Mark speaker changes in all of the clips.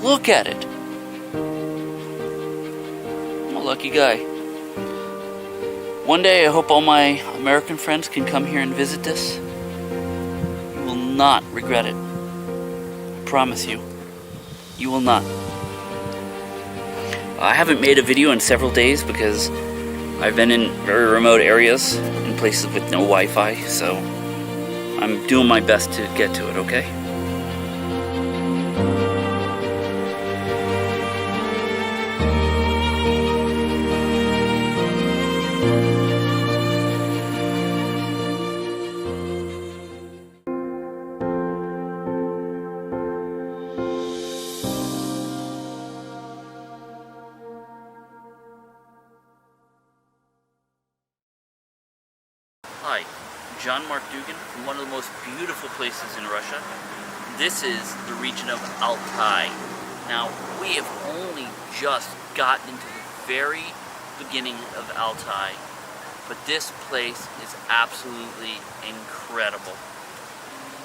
Speaker 1: Look at it. I'm a lucky guy. One day I hope all my American friends can come here and visit this. You will not regret it. I promise you. You will not. I haven't made a video in several days because I've been in very remote areas, in places with no Wi-Fi, so I'm doing my best to get to it, okay? Hi, John Mark Dougan from one of the most beautiful places in Russia. This is the region of Altai. Now, we have only just gotten into the very beginning of Altai, but this place is absolutely incredible.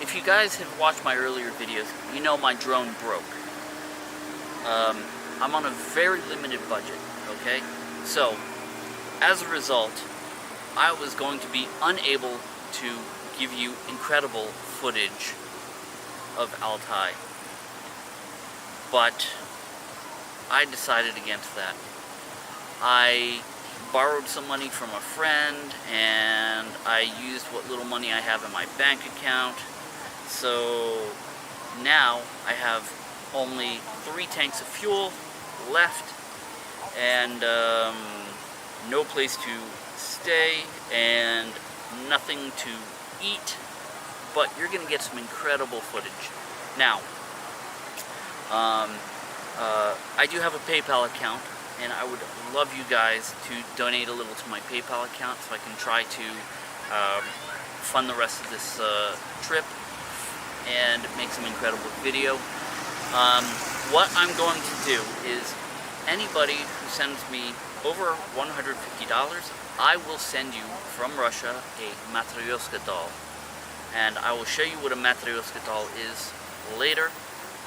Speaker 1: If you guys have watched my earlier videos, you know my drone broke. I'm on a very limited budget, okay? So, as a result, I was going to be unable to give you incredible footage of Altai. But I decided against that. I borrowed some money from a friend and I used what little money I have in my bank account. So now I have only 3 tanks of fuel left and no place to stay and nothing to eat, but you're gonna get some incredible footage. Now, I do have a PayPal account, and I would love you guys to donate a little to my PayPal account so I can try to fund the rest of this trip and make some incredible video. What I'm going to do is anybody who sends me over $150, I will send you from Russia a Matryoshka doll. And I will show you what a Matryoshka doll is later,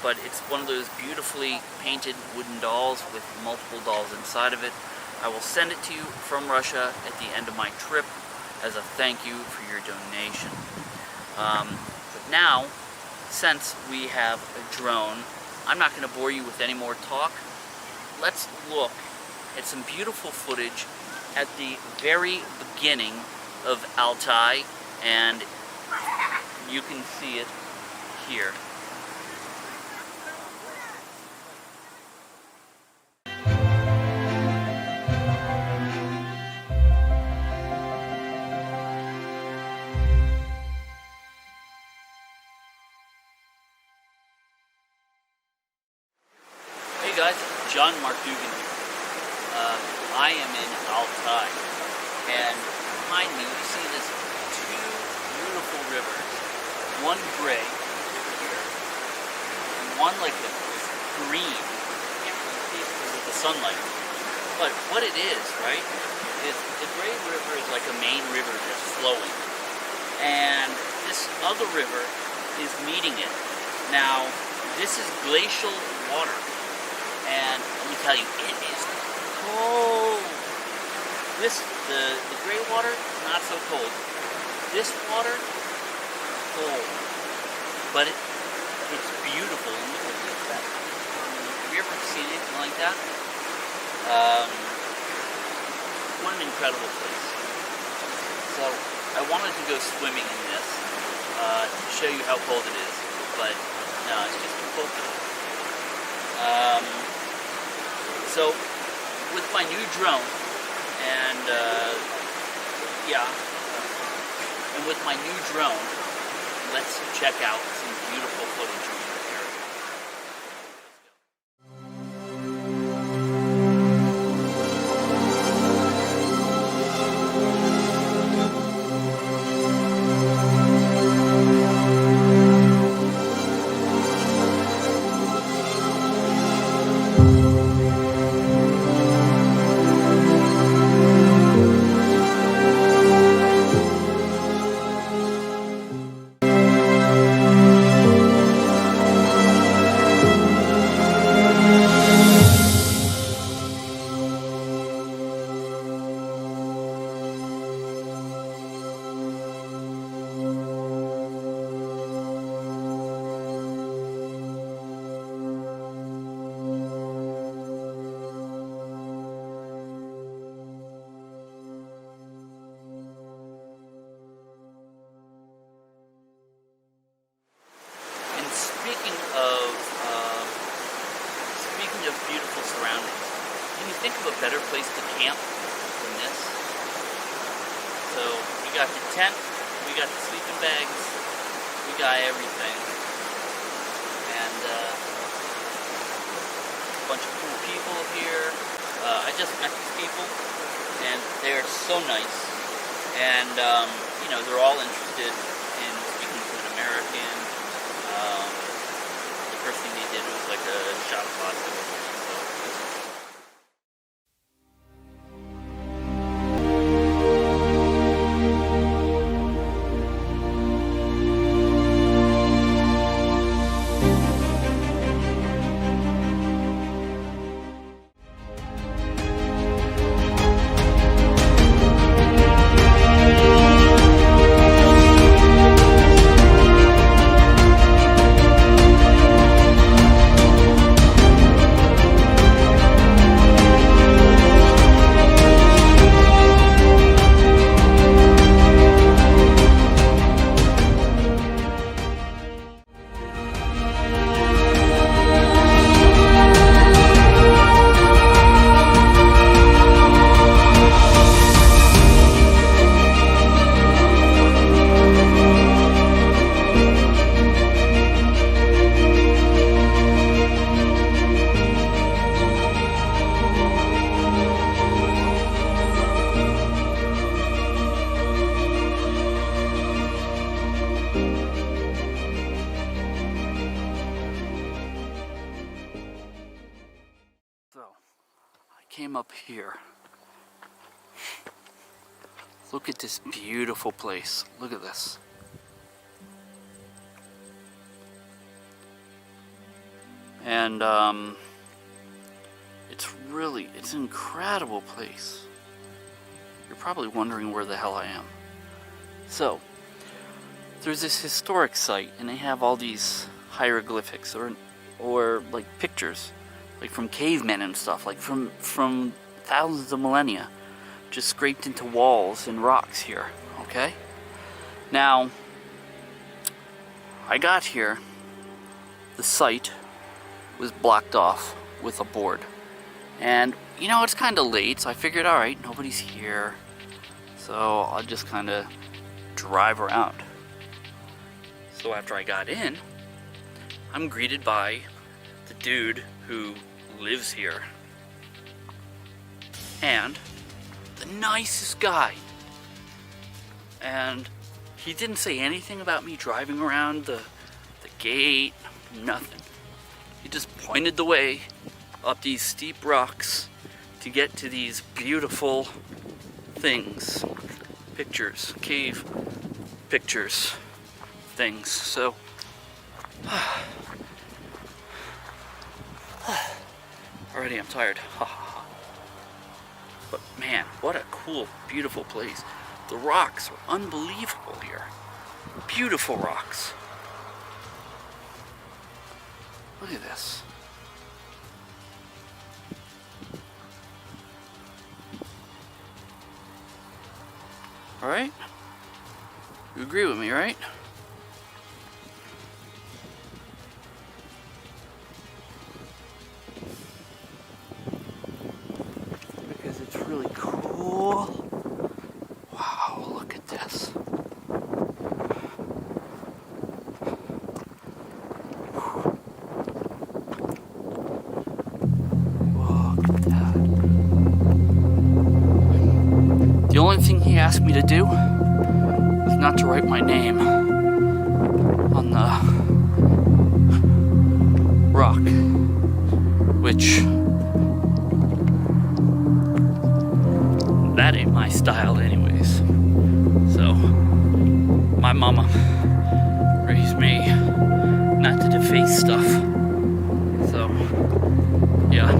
Speaker 1: but it's one of those beautifully painted wooden dolls with multiple dolls inside of it. I will send it to you from Russia at the end of my trip as a thank you for your donation. But now, since we have a drone, I'm not going to bore you with any more talk. Let's look at some beautiful footage at the very beginning of Altai, and you can see it here. Hey guys, John Mark Dougan here. I am in Altai, and behind me you see this 2 beautiful rivers. One gray here, and one like a green. You can't really see it because of the sunlight. But what it is, right, is the gray river is like a main river that's flowing, and this other river is meeting it. Now, this is glacial water, and let me tell you, it is cold. The gray water, not so cold. This water, cold. But it's beautiful. And look at that. Have you ever seen anything like that? What an incredible place. So, I wanted to go swimming in this to show you how cold it is. But, no, it's just too cold for that. So, with my new drone, and with my new drone, let's check out some beautiful footage from the area. of beautiful surroundings. Can you think of a better place to camp than this? So we got the tent, we got the sleeping bags, we got everything. And a bunch of cool people here. I just met these people, and they're so nice. And you know, they're all interested in speaking to an American. The first thing they did was like a shot of vodka. Came up here. Look at this beautiful place. Look at this. And it's an incredible place. You're probably wondering where the hell I am. So, there's this historic site, and they have all these hieroglyphics or like pictures, like from cavemen and stuff, like from thousands of millennia, just scraped into walls and rocks here, okay? Now, I got here, the site was blocked off with a board. And, you know, it's kind of late, so I figured, alright, nobody's here, so I'll just kind of drive around. So after I got in, I'm greeted by the dude who lives here. And the nicest guy. And he didn't say anything about me driving around the gate, nothing. He just pointed the way up these steep rocks to get to these beautiful things. Pictures, cave pictures, things. So, already I'm tired. But man, what a cool, beautiful place. The rocks are unbelievable here. Beautiful rocks. Look at this. Alright? You agree with me, right? Because it's really cool. Wow, look at this. Look at that. The only thing he asked me to do was not to write my name on the rock, which that ain't my style anyways. So my mama raised me not to deface stuff. So yeah.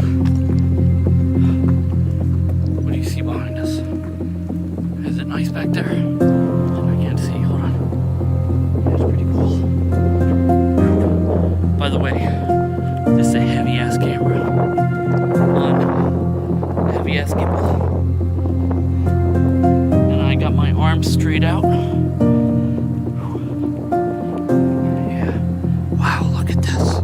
Speaker 1: What do you see behind us? Is it nice back there? I can't see, hold on. That's pretty cool. By the way, this is a heavy ass camera on heavy ass gimbal. And I got my arms straight out. Yeah. Wow, look at this.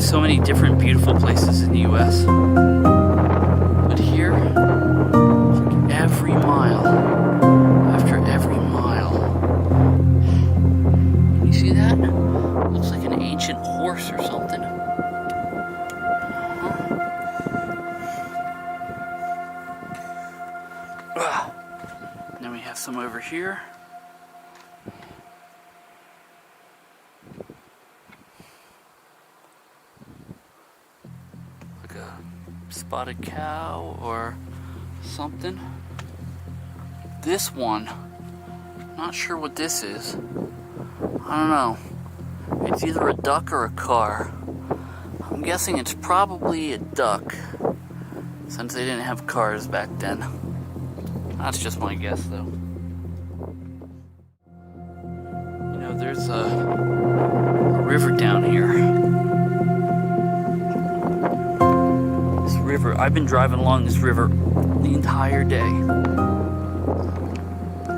Speaker 1: got so many different beautiful places in the US. But here, like every mile after every mile. Can you see that? Looks like an ancient horse or something. And then we have some over here. Like a spotted cow or something. This one, not sure what this is. I don't know. It's either a duck or a car. I'm guessing it's probably a duck, since they didn't have cars back then. That's just my guess, though. You know, there's a river down here. This river, I've been driving along this river the entire day.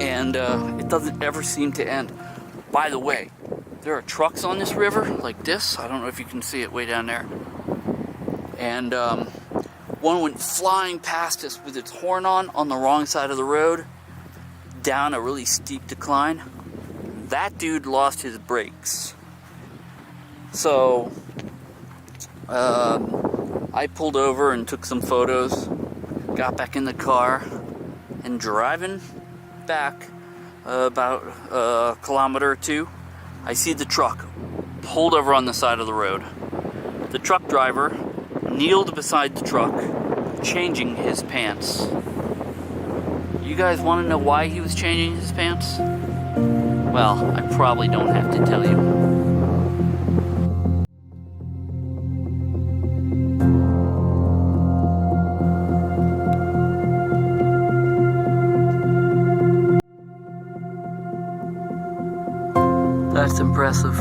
Speaker 1: And it doesn't ever seem to end. By the way, there are trucks on this river, like this. I don't know if you can see it way down there. And one went flying past us with its horn on the wrong side of the road, down a really steep decline. That dude lost his brakes. So, I pulled over and took some photos, got back in the car, and driving back about a kilometer or two, I see the truck pulled over on the side of the road. The truck driver kneeled beside the truck, changing his pants. You guys want to know why he was changing his pants? Well, I probably don't have to tell you. That's impressive.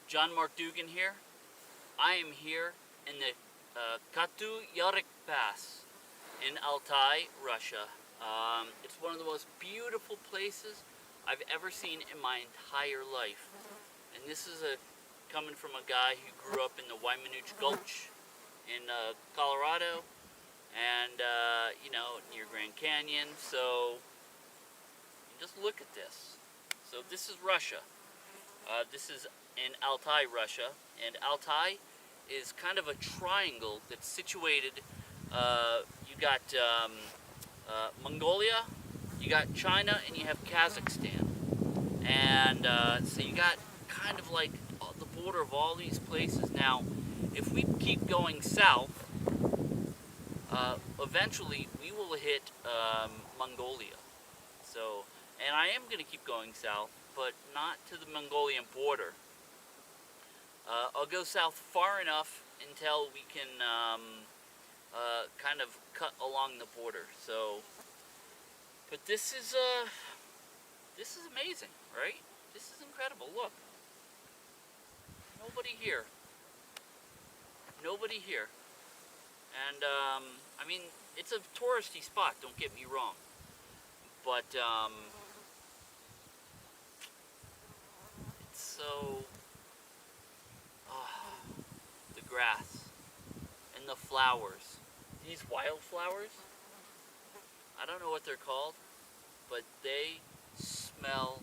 Speaker 1: John Mark Dougan here. I am here in the Katu Yarik Pass. in Altai, Russia. It's one of the most beautiful places I've ever seen in my entire life. And this is coming from a guy who grew up in the Wymanuch Gulch in Colorado, and you know, near Grand Canyon. So just look at this. So this is Russia. This is in Altai, Russia, and Altai is kind of a triangle that's situated. You got Mongolia, you got China, and you have Kazakhstan. And so you got kind of like the border of all these places. Now, if we keep going south, eventually we will hit Mongolia. So, and I am going to keep going south, but not to the Mongolian border. I'll go south far enough until we can kind of cut along the border. So, but this is amazing, right? This is incredible. Look, nobody here. Nobody here. And I mean, it's a touristy spot. Don't get me wrong, but it's so. The grass and the flowers, these wildflowers, I don't know what they're called, but they smell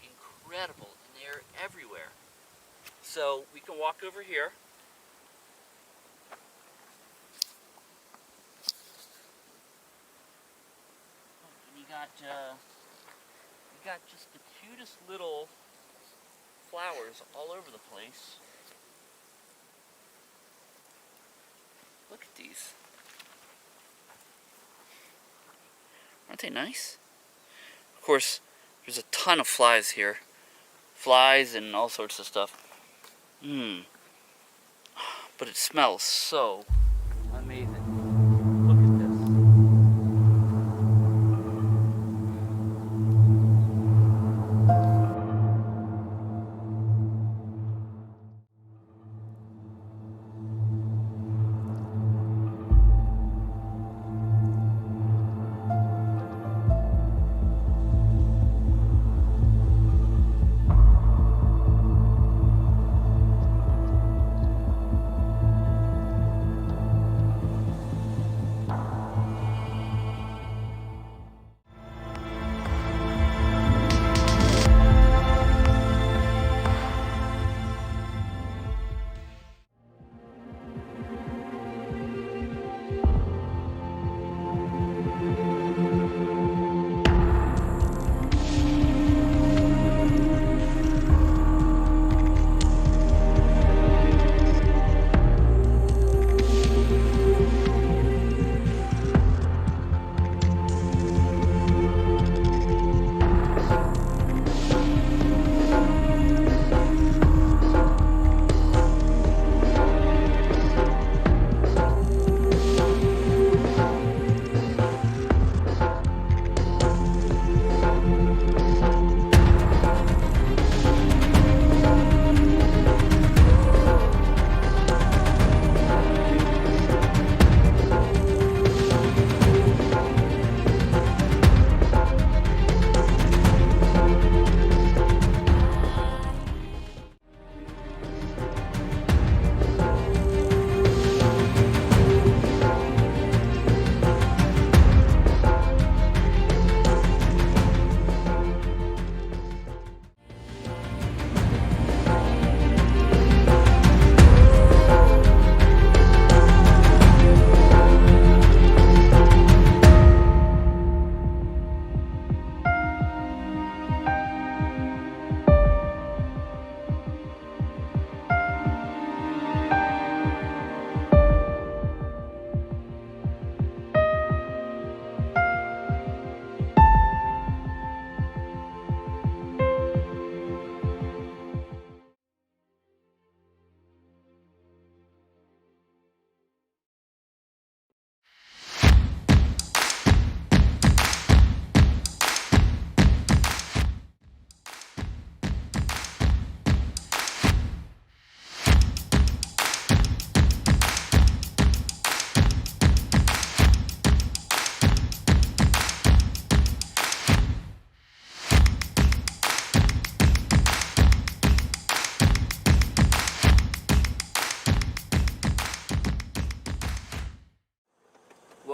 Speaker 1: incredible and they're everywhere. So we can walk over here. And you got just the cutest little flowers all over the place. Look at these. Aren't they nice? Of course, there's a ton of flies here. Flies and all sorts of stuff. But it smells so amazing. Look at this.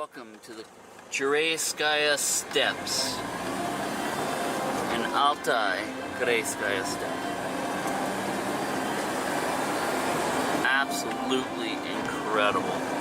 Speaker 1: Welcome to the Kureyskaya Steps in Altai, Kureyskaya Steps. Absolutely incredible.